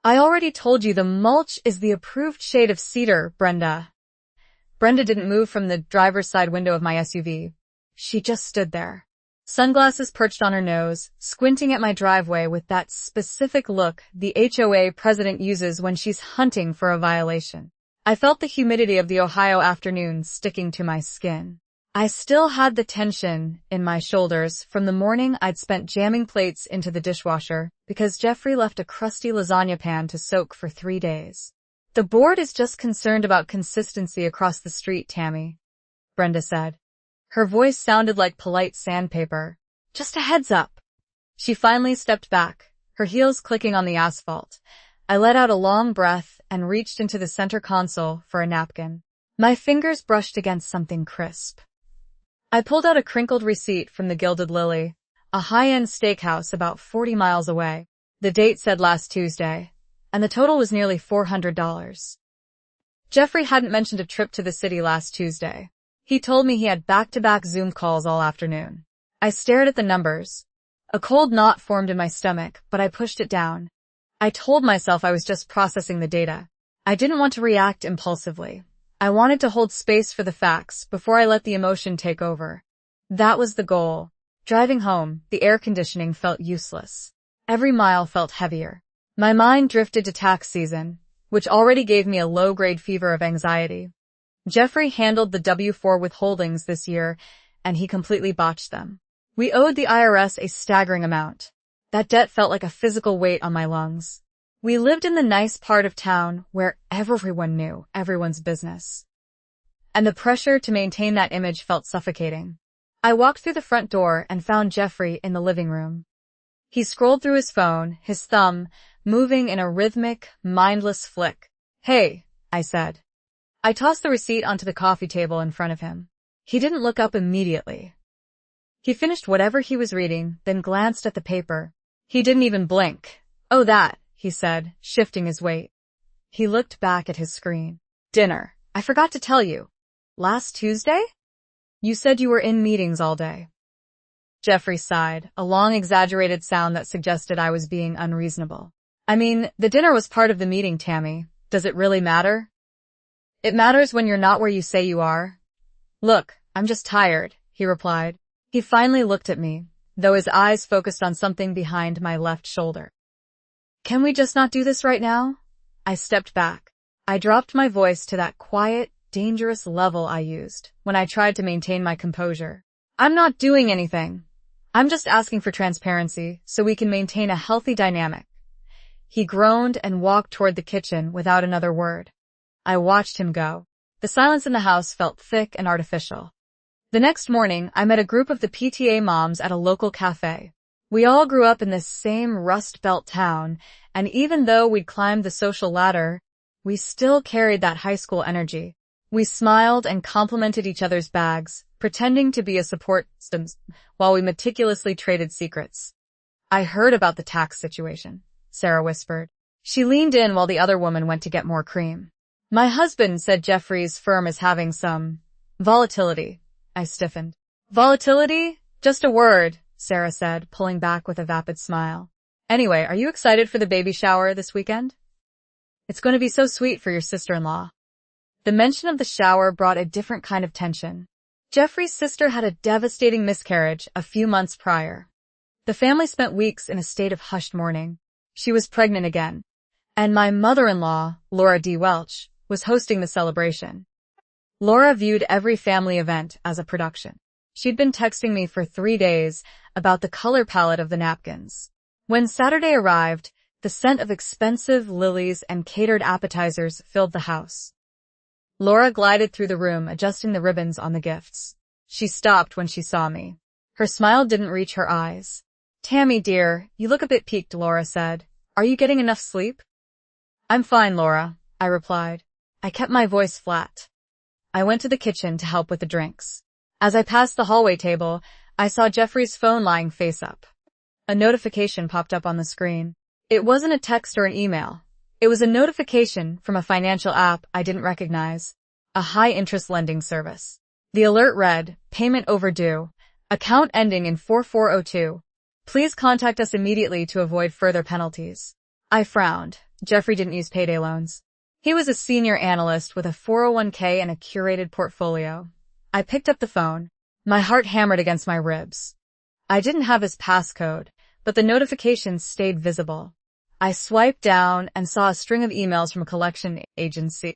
I already told you the mulch is the approved shade of cedar, Brenda. Brenda didn't move from the driver's side window of my SUV. She just stood there, sunglasses perched on her nose, squinting at my driveway with that specific look the HOA president uses when she's hunting for a violation. I felt the humidity of the Ohio afternoon sticking to my skin. I still had the tension in my shoulders from the morning I'd spent jamming plates into the dishwasher because Jeffrey left a crusty lasagna pan to soak for 3 days. The board is just concerned about consistency across the street, Tammy, Brenda said. Her voice sounded like polite sandpaper. Just a heads up. She finally stepped back, her heels clicking on the asphalt. I let out a long breath and reached into the center console for a napkin. My fingers brushed against something crisp. I pulled out a crinkled receipt from the Gilded Lily, a high-end steakhouse about 40 miles away. The date said last Tuesday, and the total was nearly $400. Jeffrey hadn't mentioned a trip to the city last Tuesday. He told me he had back-to-back Zoom calls all afternoon. I stared at the numbers. A cold knot formed in my stomach, but I pushed it down. I told myself I was just processing the data. I didn't want to react impulsively. I wanted to hold space for the facts before I let the emotion take over. That was the goal. Driving home, the air conditioning felt useless. Every mile felt heavier. My mind drifted to tax season, which already gave me a low-grade fever of anxiety. Jeffrey handled the W-4 withholdings this year, and he completely botched them. We owed the IRS a staggering amount. That debt felt like a physical weight on my lungs. We lived in the nice part of town where everyone knew everyone's business. And the pressure to maintain that image felt suffocating. I walked through the front door and found Jeffrey in the living room. He scrolled through his phone, his thumb moving in a rhythmic, mindless flick. Hey, I said. I tossed the receipt onto the coffee table in front of him. He didn't look up immediately. He finished whatever he was reading, then glanced at the paper. He didn't even blink. Oh, that, he said, shifting his weight. He looked back at his screen. Dinner. I forgot to tell you. Last Tuesday? You said you were in meetings all day. Jeffrey sighed, a long exaggerated sound that suggested I was being unreasonable. I mean, the dinner was part of the meeting, Tammy. Does it really matter? It matters when you're not where you say you are. Look, I'm just tired, he replied. He finally looked at me, though his eyes focused on something behind my left shoulder. Can we just not do this right now? I stepped back. I dropped my voice to that quiet, dangerous level I used when I tried to maintain my composure. I'm not doing anything. I'm just asking for transparency so we can maintain a healthy dynamic. He groaned and walked toward the kitchen without another word. I watched him go. The silence in the house felt thick and artificial. The next morning, I met a group of the PTA moms at a local cafe. We all grew up in this same Rust Belt town, and even though we'd climbed the social ladder, we still carried that high school energy. We smiled and complimented each other's bags, pretending to be a support system while we meticulously traded secrets. I heard about the tax situation, Sarah whispered. She leaned in while the other woman went to get more cream. My husband said Jeffrey's firm is having some volatility. I stiffened. Volatility? Just a word, Sarah said, pulling back with a vapid smile. Anyway, are you excited for the baby shower this weekend? It's going to be so sweet for your sister-in-law. The mention of the shower brought a different kind of tension. Jeffrey's sister had a devastating miscarriage a few months prior. The family spent weeks in a state of hushed mourning. She was pregnant again. And my mother-in-law, Laura D. Welch, was hosting the celebration. Laura viewed every family event as a production. She'd been texting me for 3 days about the color palette of the napkins. When Saturday arrived, the scent of expensive lilies and catered appetizers filled the house. Laura glided through the room, adjusting the ribbons on the gifts. She stopped when she saw me. Her smile didn't reach her eyes. Tammy, dear, you look a bit peaked, Laura said. Are you getting enough sleep? I'm fine, Laura, I replied. I kept my voice flat. I went to the kitchen to help with the drinks. As I passed the hallway table, I saw Jeffrey's phone lying face up. A notification popped up on the screen. It wasn't a text or an email. It was a notification from a financial app I didn't recognize, a high-interest lending service. The alert read, payment overdue, account ending in 4402. Please contact us immediately to avoid further penalties. I frowned. Jeffrey didn't use payday loans. He was a senior analyst with a 401k and a curated portfolio. I picked up the phone. My heart hammered against my ribs. I didn't have his passcode, but the notifications stayed visible. I swiped down and saw a string of emails from a collection agency.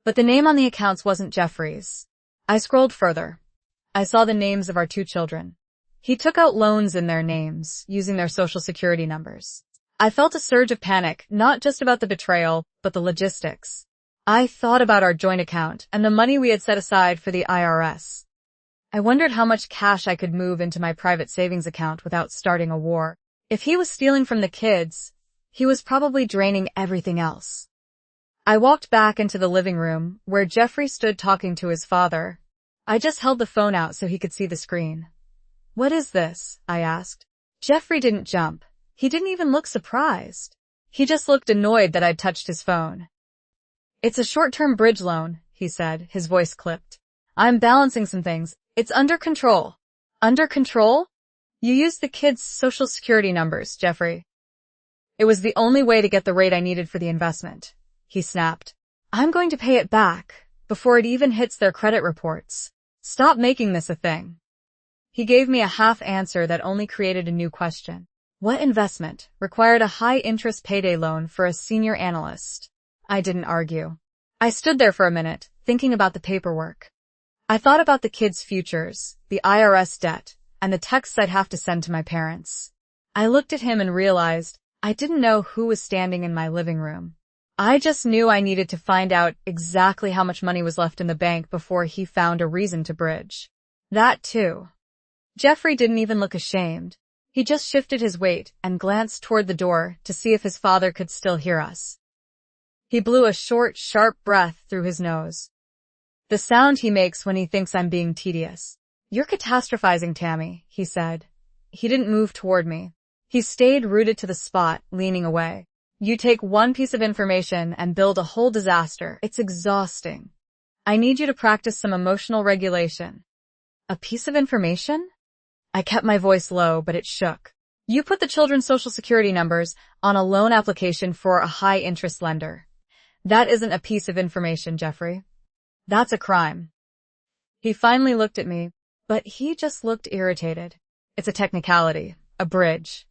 But the name on the accounts wasn't Jeffrey's. I scrolled further. I saw the names of our 2 children. He took out loans in their names, using their social security numbers. I felt a surge of panic, not just about the betrayal, but the logistics. I thought about our joint account and the money we had set aside for the IRS. I wondered how much cash I could move into my private savings account without starting a war. If he was stealing from the kids, he was probably draining everything else. I walked back into the living room, where Jeffrey stood talking to his father. I just held the phone out so he could see the screen. "What is this?" I asked. Jeffrey didn't jump. He didn't even look surprised. He just looked annoyed that I'd touched his phone. "It's a short-term bridge loan," he said, his voice clipped. "I'm balancing some things. It's under control." "Under control? You used the kids' social security numbers, Jeffrey." "It was the only way to get the rate I needed for the investment," he snapped. "I'm going to pay it back before it even hits their credit reports. Stop making this a thing." He gave me a half answer that only created a new question. What investment required a high-interest payday loan for a senior analyst? I didn't argue. I stood there for a minute, thinking about the paperwork. I thought about the kids' futures, the IRS debt, and the texts I'd have to send to my parents. I looked at him and realized I didn't know who was standing in my living room. I just knew I needed to find out exactly how much money was left in the bank before he found a reason to bridge. That too. Jeffrey didn't even look ashamed. He just shifted his weight and glanced toward the door to see if his father could still hear us. He blew a short, sharp breath through his nose. The sound he makes when he thinks I'm being tedious. "You're catastrophizing, Tammy," he said. He didn't move toward me. He stayed rooted to the spot, leaning away. "You take one piece of information and build a whole disaster. It's exhausting. I need you to practice some emotional regulation." "A piece of information?" I kept my voice low, but it shook. "You put the children's social security numbers on a loan application for a high-interest lender. That isn't a piece of information, Jeffrey. That's a crime." He finally looked at me, but he just looked irritated. "It's a technicality, a bridge.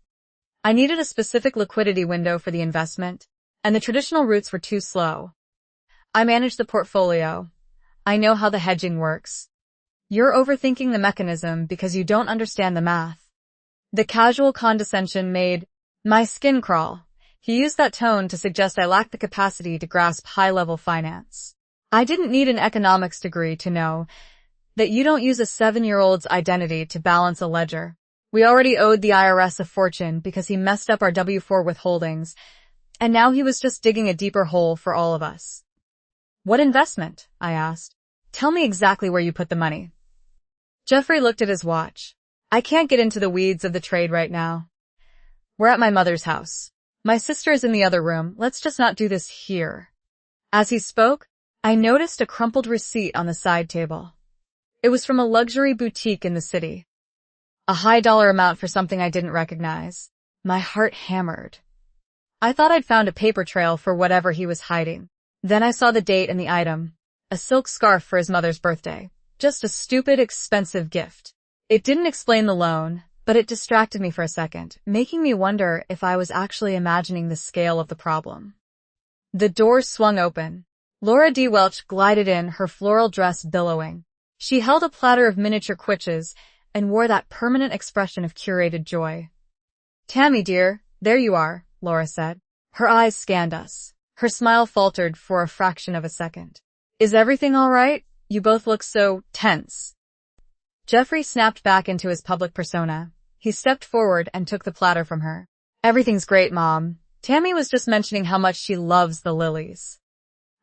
I needed a specific liquidity window for the investment, and the traditional routes were too slow. I manage the portfolio. I know how the hedging works. You're overthinking the mechanism because you don't understand the math." The casual condescension made my skin crawl. He used that tone to suggest I lacked the capacity to grasp high-level finance. I didn't need an economics degree to know that you don't use a 7-year-old's identity to balance a ledger. We already owed the IRS a fortune because he messed up our W-4 withholdings, and now he was just digging a deeper hole for all of us. "What investment?" I asked. "Tell me exactly where you put the money." Jeffrey looked at his watch. "I can't get into the weeds of the trade right now. We're at my mother's house. My sister is in the other room. Let's just not do this here." As he spoke, I noticed a crumpled receipt on the side table. It was from a luxury boutique in the city. A high-dollar amount for something I didn't recognize. My heart hammered. I thought I'd found a paper trail for whatever he was hiding. Then I saw the date and the item. A silk scarf for his mother's birthday. Just a stupid, expensive gift. It didn't explain the loan, but it distracted me for a second, making me wonder if I was actually imagining the scale of the problem. The door swung open. Laura D. Welch glided in, her floral dress billowing. She held a platter of miniature quiches and wore that permanent expression of curated joy. "Tammy, dear, there you are," Laura said. Her eyes scanned us. Her smile faltered for a fraction of a second. "Is everything all right? You both look so tense." Jeffrey snapped back into his public persona. He stepped forward and took the platter from her. "Everything's great, Mom. Tammy was just mentioning how much she loves the lilies."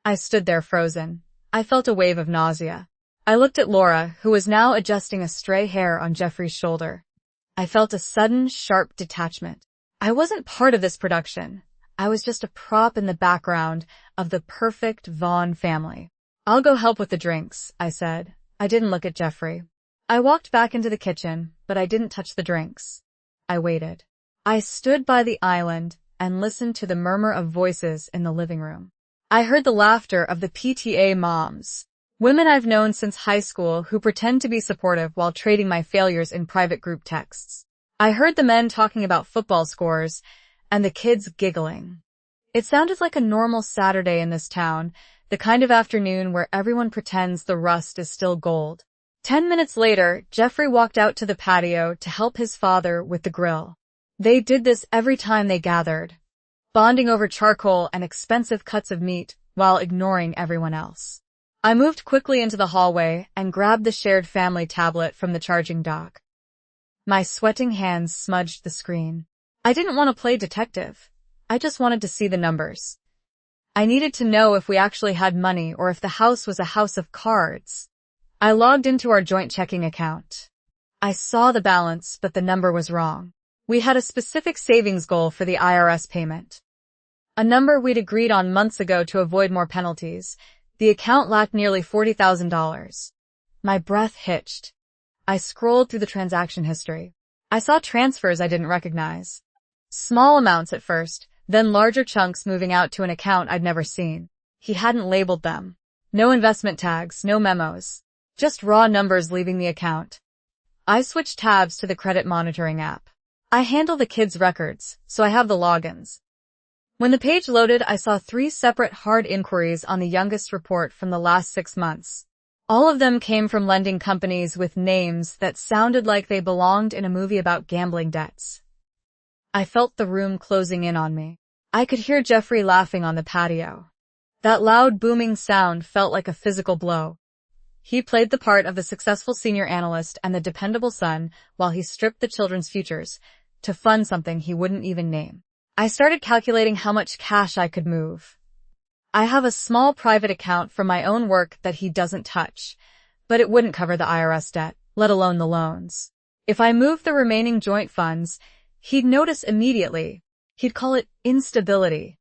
I stood there frozen. I felt a wave of nausea. I looked at Laura, who was now adjusting a stray hair on Jeffrey's shoulder. I felt a sudden, sharp detachment. I wasn't part of this production. I was just a prop in the background of the perfect Vaughn family. "I'll go help with the drinks," I said. I didn't look at Jeffrey. I walked back into the kitchen, but I didn't touch the drinks. I waited. I stood by the island and listened to the murmur of voices in the living room. I heard the laughter of the PTA moms, women I've known since high school who pretend to be supportive while trading my failures in private group texts. I heard the men talking about football scores and the kids giggling. It sounded like a normal Saturday in this town, the kind of afternoon where everyone pretends the rust is still gold. 10 minutes later, Jeffrey walked out to the patio to help his father with the grill. They did this every time they gathered, bonding over charcoal and expensive cuts of meat while ignoring everyone else. I moved quickly into the hallway and grabbed the shared family tablet from the charging dock. My sweating hands smudged the screen. I didn't want to play detective. I just wanted to see the numbers. I needed to know if we actually had money or if the house was a house of cards. I logged into our joint checking account. I saw the balance, but the number was wrong. We had a specific savings goal for the IRS payment, a number we'd agreed on months ago to avoid more penalties. The account lacked nearly $40,000. My breath hitched. I scrolled through the transaction history. I saw transfers I didn't recognize. Small amounts at first, then larger chunks moving out to an account I'd never seen. He hadn't labeled them. No investment tags, no memos. Just raw numbers leaving the account. I switched tabs to the credit monitoring app. I handle the kids' records, so I have the logins. When the page loaded, I saw 3 separate hard inquiries on the youngest report from the last 6 months. All of them came from lending companies with names that sounded like they belonged in a movie about gambling debts. I felt the room closing in on me. I could hear Jeffrey laughing on the patio. That loud booming sound felt like a physical blow. He played the part of the successful senior analyst and the dependable son while he stripped the children's futures to fund something he wouldn't even name. I started calculating how much cash I could move. I have a small private account for my own work that he doesn't touch, but it wouldn't cover the IRS debt, let alone the loans. If I moved the remaining joint funds, he'd notice immediately. He'd call it instability.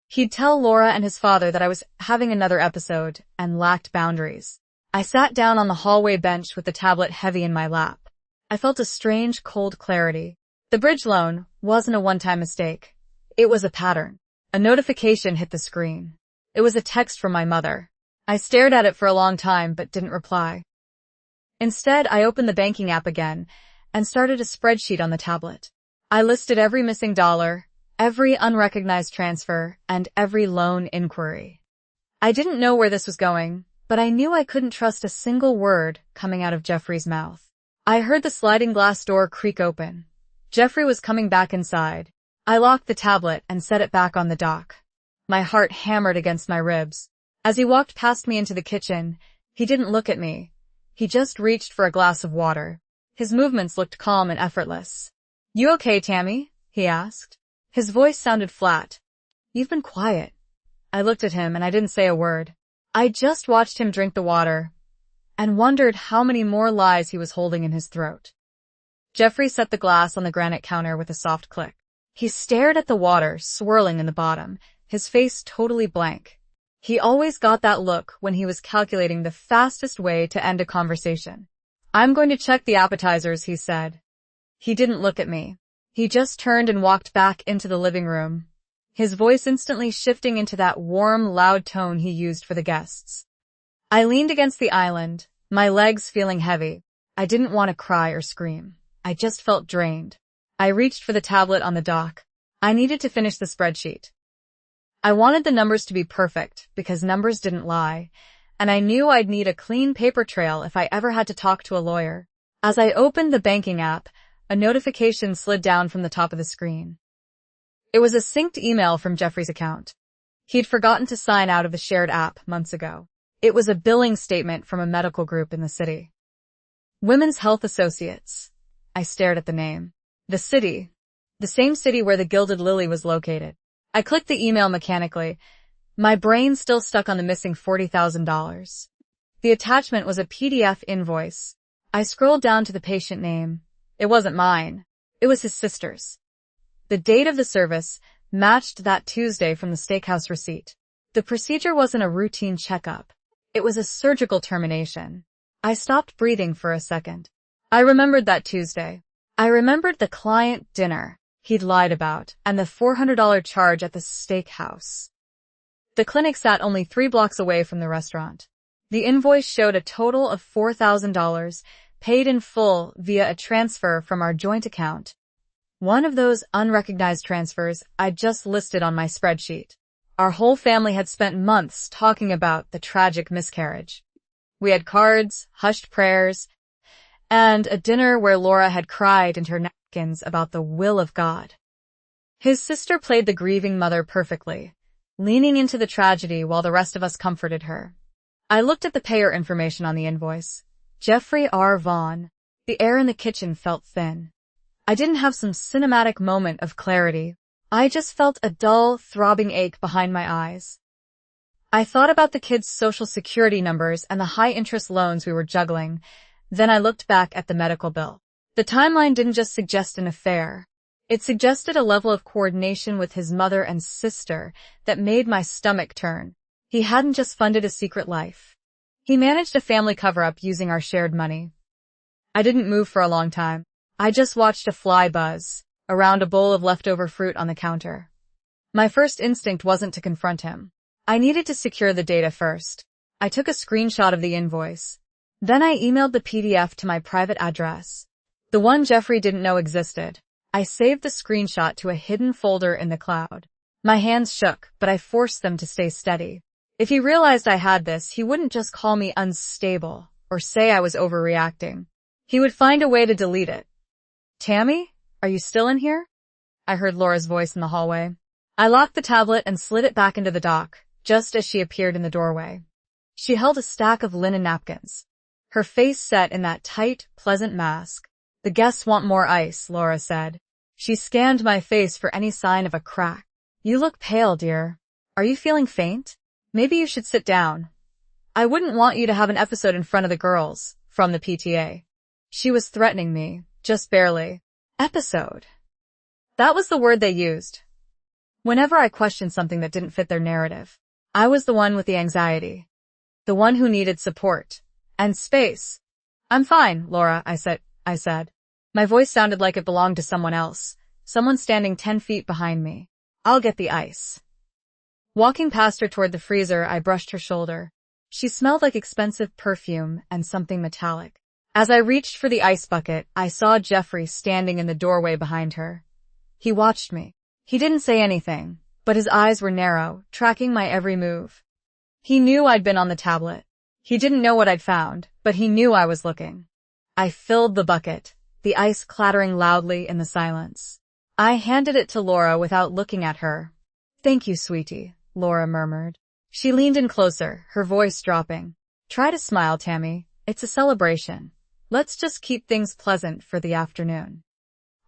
He'd tell Laura and his father that I was having another episode and lacked boundaries. I sat down on the hallway bench with the tablet heavy in my lap. I felt a strange, cold clarity. The bridge loan wasn't a one-time mistake. It was a pattern. A notification hit the screen. It was a text from my mother. I stared at it for a long time but didn't reply. Instead, I opened the banking app again and started a spreadsheet on the tablet. I listed every missing dollar, every unrecognized transfer, and every loan inquiry. I didn't know where this was going, but I knew I couldn't trust a single word coming out of Jeffrey's mouth. I heard the sliding glass door creak open. Jeffrey was coming back inside. I locked the tablet and set it back on the dock. My heart hammered against my ribs. As he walked past me into the kitchen, he didn't look at me. He just reached for a glass of water. His movements looked calm and effortless. "You okay, Tammy?" he asked. His voice sounded flat. "You've been quiet." I looked at him and I didn't say a word. I just watched him drink the water and wondered how many more lies he was holding in his throat. Jeffrey set the glass on the granite counter with a soft click. He stared at the water swirling in the bottom, his face totally blank. He always got that look when he was calculating the fastest way to end a conversation. "I'm going to check the appetizers," he said. He didn't look at me. He just turned and walked back into the living room, his voice instantly shifting into that warm, loud tone he used for the guests. I leaned against the island, my legs feeling heavy. I didn't want to cry or scream. I just felt drained. I reached for the tablet on the dock. I needed to finish the spreadsheet. I wanted the numbers to be perfect because numbers didn't lie, and I knew I'd need a clean paper trail if I ever had to talk to a lawyer. As I opened the banking app, a notification slid down from the top of the screen. It was a synced email from Jeffrey's account. He'd forgotten to sign out of the shared app months ago. It was a billing statement from a medical group in the city. Women's Health Associates. I stared at the name. The city. The same city where the Gilded Lily was located. I clicked the email mechanically, my brain still stuck on the missing $40,000. The attachment was a PDF invoice. I scrolled down to the patient name. It wasn't mine. It was his sister's. The date of the service matched that Tuesday from the steakhouse receipt. The procedure wasn't a routine checkup. It was a surgical termination. I stopped breathing for a second. I remembered that Tuesday. I remembered the client dinner. he'd lied about, and the $400 charge at the steakhouse. The clinic sat only 3 blocks away from the restaurant. The invoice showed a total of $4,000, paid in full via a transfer from our joint account. One of those unrecognized transfers I'd just listed on my spreadsheet. Our whole family had spent months talking about the tragic miscarriage. We had cards, hushed prayers, and a dinner where Laura had cried into her napkins about the will of God. His sister played the grieving mother perfectly, leaning into the tragedy while the rest of us comforted her. I looked at the payer information on the invoice. Jeffrey R. Vaughn. The air in the kitchen felt thin. I didn't have some cinematic moment of clarity. I just felt a dull, throbbing ache behind my eyes. I thought about the kids' social security numbers and the high-interest loans we were juggling. Then I looked back at the medical bill. The timeline didn't just suggest an affair. It suggested a level of coordination with his mother and sister that made my stomach turn. He hadn't just funded a secret life. He managed a family cover-up using our shared money. I didn't move for a long time. I just watched a fly buzz around a bowl of leftover fruit on the counter. My first instinct wasn't to confront him. I needed to secure the data first. I took a screenshot of the invoice. Then I emailed the PDF to my private address, the one Jeffrey didn't know existed. I saved the screenshot to a hidden folder in the cloud. My hands shook, but I forced them to stay steady. If he realized I had this, he wouldn't just call me unstable or say I was overreacting. He would find a way to delete it. "Tammy, are you still in here?" I heard Laura's voice in the hallway. I locked the tablet and slid it back into the dock, just as she appeared in the doorway. She held a stack of linen napkins, her face set in that tight, pleasant mask. "The guests want more ice," Laura said. She scanned my face for any sign of a crack. "You look pale, dear. Are you feeling faint? Maybe you should sit down. I wouldn't want you to have an episode in front of the girls from the PTA." She was threatening me. Just barely. Episode. That was the word they used. Whenever I questioned something that didn't fit their narrative, I was the one with the anxiety. The one who needed support. And space. "I'm fine, Laura," I said. My voice sounded like it belonged to someone else, someone standing 10 feet behind me. "I'll get the ice." Walking past her toward the freezer, I brushed her shoulder. She smelled like expensive perfume and something metallic. As I reached for the ice bucket, I saw Jeffrey standing in the doorway behind her. He watched me. He didn't say anything, but his eyes were narrow, tracking my every move. He knew I'd been on the tablet. He didn't know what I'd found, but he knew I was looking. I filled the bucket, the ice clattering loudly in the silence. I handed it to Laura without looking at her. "Thank you, sweetie," Laura murmured. She leaned in closer, her voice dropping. "Try to smile, Tammy. It's a celebration. Let's just keep things pleasant for the afternoon."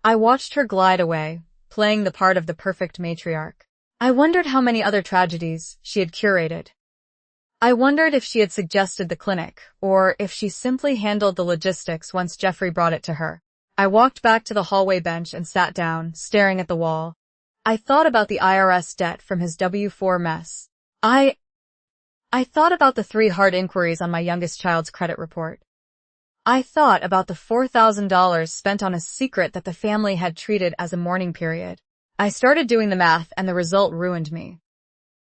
I watched her glide away, playing the part of the perfect matriarch. I wondered how many other tragedies she had curated. I wondered if she had suggested the clinic, or if she simply handled the logistics once Jeffrey brought it to her. I walked back to the hallway bench and sat down, staring at the wall. I thought about the IRS debt from his W-4 mess. I thought about the 3 hard inquiries on my youngest child's credit report. I thought about the $4,000 spent on a secret that the family had treated as a mourning period. I started doing the math, and the result ruined me.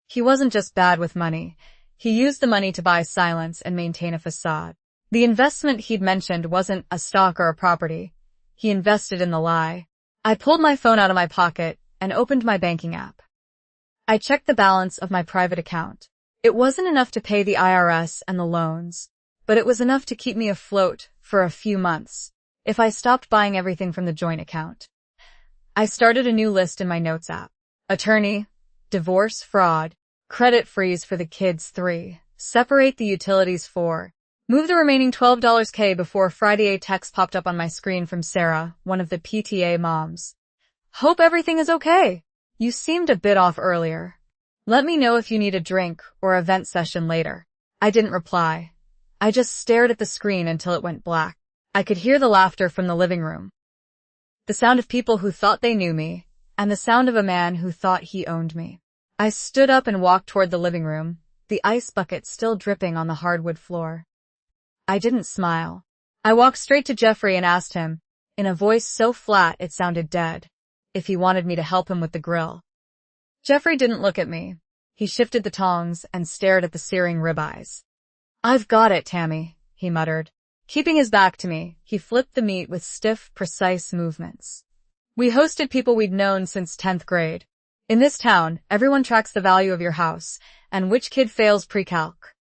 He wasn't just bad with money. He used the money to buy silence and maintain a facade. The investment he'd mentioned wasn't a stock or a property. He invested in the lie. I pulled my phone out of my pocket and opened my banking app. I checked the balance of my private account. It wasn't enough to pay the IRS and the loans, but it was enough to keep me afloat for a few months, if I stopped buying everything from the joint account. I started a new list in my notes app. Attorney, divorce, fraud, credit freeze for the kids 3, separate the utilities 4, move the remaining $12K before Friday. A text popped up on my screen from Sarah, one of the PTA moms. "Hope everything is okay. You seemed a bit off earlier. Let me know if you need a drink or a vent session later." I didn't reply. I just stared at the screen until it went black. I could hear the laughter from the living room. The sound of people who thought they knew me, and the sound of a man who thought he owned me. I stood up and walked toward the living room, the ice bucket still dripping on the hardwood floor. I didn't smile. I walked straight to Jeffrey and asked him, in a voice so flat it sounded dead, if he wanted me to help him with the grill. Jeffrey didn't look at me. He shifted the tongs and stared at the searing ribeyes. "I've got it, Tammy," he muttered. Keeping his back to me, he flipped the meat with stiff, precise movements. "We hosted people we'd known since 10th grade. In this town, everyone tracks the value of your house and which kid fails pre-calc."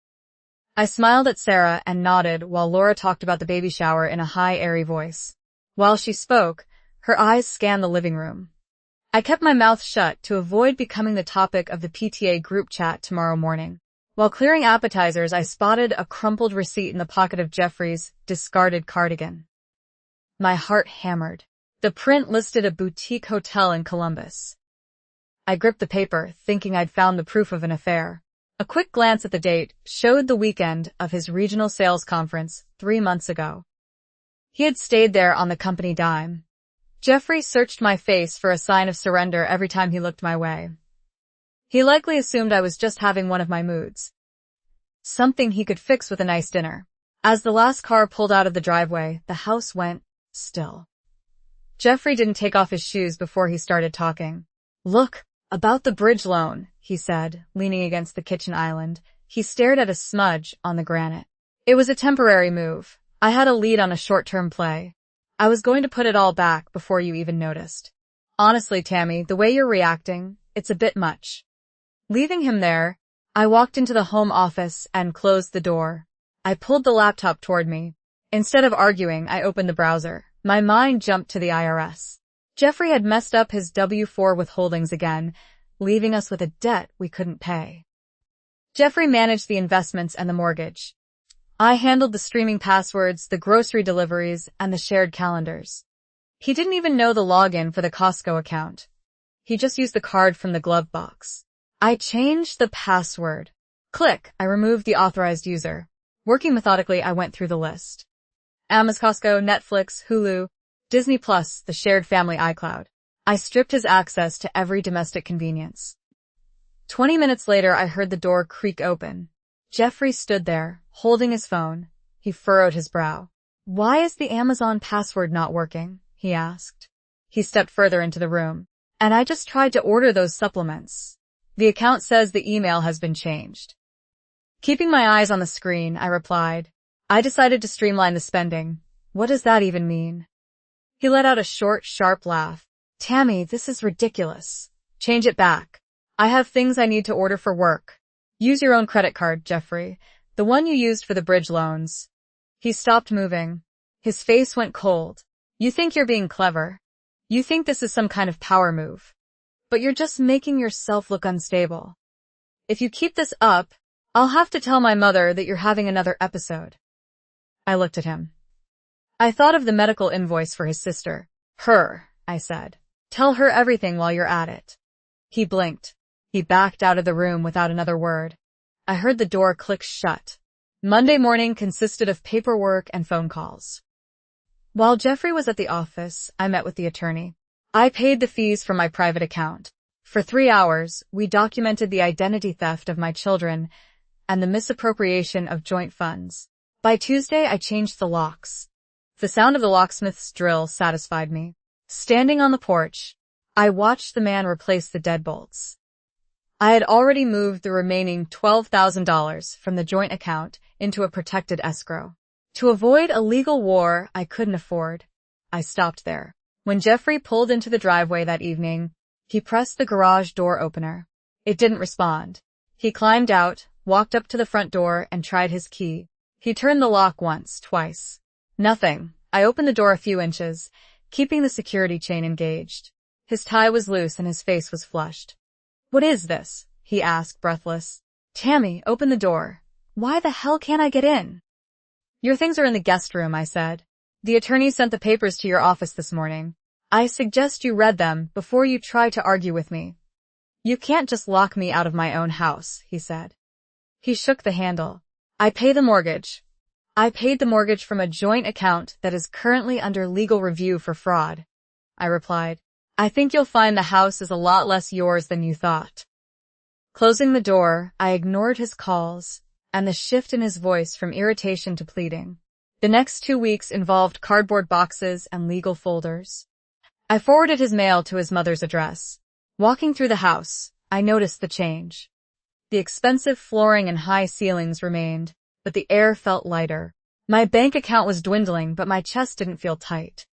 I smiled at Sarah and nodded while Laura talked about the baby shower in a high, airy voice. While she spoke, her eyes scanned the living room. I kept my mouth shut to avoid becoming the topic of the PTA group chat tomorrow morning. While clearing appetizers, I spotted a crumpled receipt in the pocket of Jeffrey's discarded cardigan. My heart hammered. The print listed a boutique hotel in Columbus. I gripped the paper, thinking I'd found the proof of an affair. A quick glance at the date showed the weekend of his regional sales conference 3 months ago. He had stayed there on the company dime. Jeffrey searched my face for a sign of surrender every time he looked my way. He likely assumed I was just having one of my moods. Something he could fix with a nice dinner. As the last car pulled out of the driveway, the house went still. Jeffrey didn't take off his shoes before he started talking. "Look, about the bridge loan," he said, leaning against the kitchen island. He stared at a smudge on the granite. "It was a temporary move. I had a lead on a short-term play. I was going to put it all back before you even noticed. Honestly, Tammy, the way you're reacting, it's a bit much." Leaving him there, I walked into the home office and closed the door. I pulled the laptop toward me. Instead of arguing, I opened the browser. My mind jumped to the IRS. Jeffrey had messed up his W-4 withholdings again, leaving us with a debt we couldn't pay. Jeffrey managed the investments and the mortgage. I handled the streaming passwords, the grocery deliveries, and the shared calendars. He didn't even know the login for the Costco account. He just used the card from the glove box. I changed the password. Click, I removed the authorized user. Working methodically, I went through the list. Amazon, Costco, Netflix, Hulu, Disney+, the shared family iCloud. I stripped his access to every domestic convenience. 20 minutes later, I heard the door creak open. Jeffrey stood there, holding his phone. He furrowed his brow. "Why is the Amazon password not working?" he asked. He stepped further into the room. "And I just tried to order those supplements. The account says the email has been changed." Keeping my eyes on the screen, I replied, "I decided to streamline the spending. What does that even mean?" He let out a short, sharp laugh. "Tammy, this is ridiculous. Change it back. I have things I need to order for work. Use your own credit card, Jeffrey. The one you used for the bridge loans." He stopped moving. His face went cold. "You think you're being clever. You think this is some kind of power move. But you're just making yourself look unstable. If you keep this up, I'll have to tell my mother that you're having another episode." I looked at him. I thought of the medical invoice for his sister. "Her," I said. "Tell her everything while you're at it." He blinked. He backed out of the room without another word. I heard the door click shut. Monday morning consisted of paperwork and phone calls. While Jeffrey was at the office, I met with the attorney. I paid the fees from my private account. For 3 hours, we documented the identity theft of my children and the misappropriation of joint funds. By Tuesday, I changed the locks. The sound of the locksmith's drill satisfied me. Standing on the porch, I watched the man replace the deadbolts. I had already moved the remaining $12,000 from the joint account into a protected escrow. To avoid a legal war I couldn't afford, I stopped there. When Jeffrey pulled into the driveway that evening, he pressed the garage door opener. It didn't respond. He climbed out, walked up to the front door, and tried his key. He turned the lock once, twice. Nothing. I opened the door a few inches, keeping the security chain engaged. His tie was loose and his face was flushed. "What is this?" he asked, breathless. "Tammy, open the door." "Why the hell can't I get in?" "Your things are in the guest room," I said. "The attorney sent the papers to your office this morning. I suggest you read them before you try to argue with me." "You can't just lock me out of my own house," he said. He shook the handle. I paid the mortgage from a joint account that is currently under legal review for fraud," I replied. "I think you'll find the house is a lot less yours than you thought." Closing the door, I ignored his calls and the shift in his voice from irritation to pleading. The next 2 weeks involved cardboard boxes and legal folders. I forwarded his mail to his mother's address. Walking through the house, I noticed the change. The expensive flooring and high ceilings remained, but the air felt lighter. My bank account was dwindling, but my chest didn't feel tight.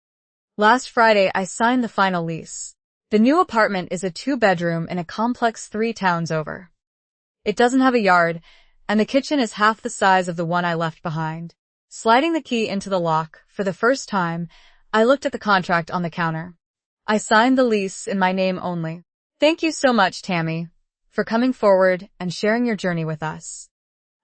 Last Friday, I signed the final lease. The new apartment is a 2-bedroom in a complex 3 towns over. It doesn't have a yard, and the kitchen is half the size of the one I left behind. Sliding the key into the lock, for the first time, I looked at the contract on the counter. I signed the lease in my name only. Thank you so much, Tammy, for coming forward and sharing your journey with us.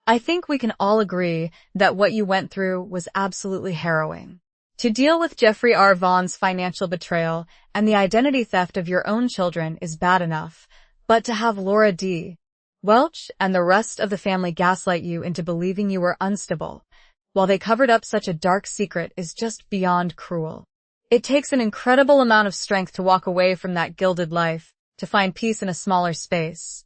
I think we can all agree that what you went through was absolutely harrowing. To deal with Jeffrey R. Vaughn's financial betrayal and the identity theft of your own children is bad enough, but to have Laura D. Welch and the rest of the family gaslight you into believing you were unstable, while they covered up such a dark secret, is just beyond cruel. It takes an incredible amount of strength to walk away from that gilded life, to find peace in a smaller space.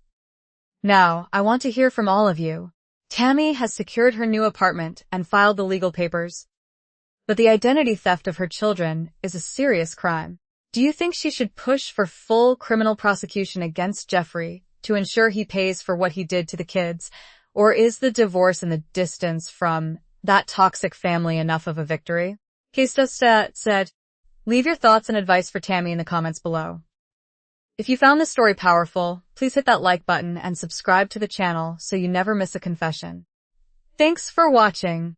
Now, I want to hear from all of you. Tammy has secured her new apartment and filed the legal papers, but the identity theft of her children is a serious crime. Do you think she should push for full criminal prosecution against Jeffrey to ensure he pays for what he did to the kids, or is the divorce and the distance from that toxic family enough of a victory? Keista said, leave your thoughts and advice for Tammy in the comments below. If you found this story powerful, please hit that like button and subscribe to the channel so you never miss a confession. Thanks for watching.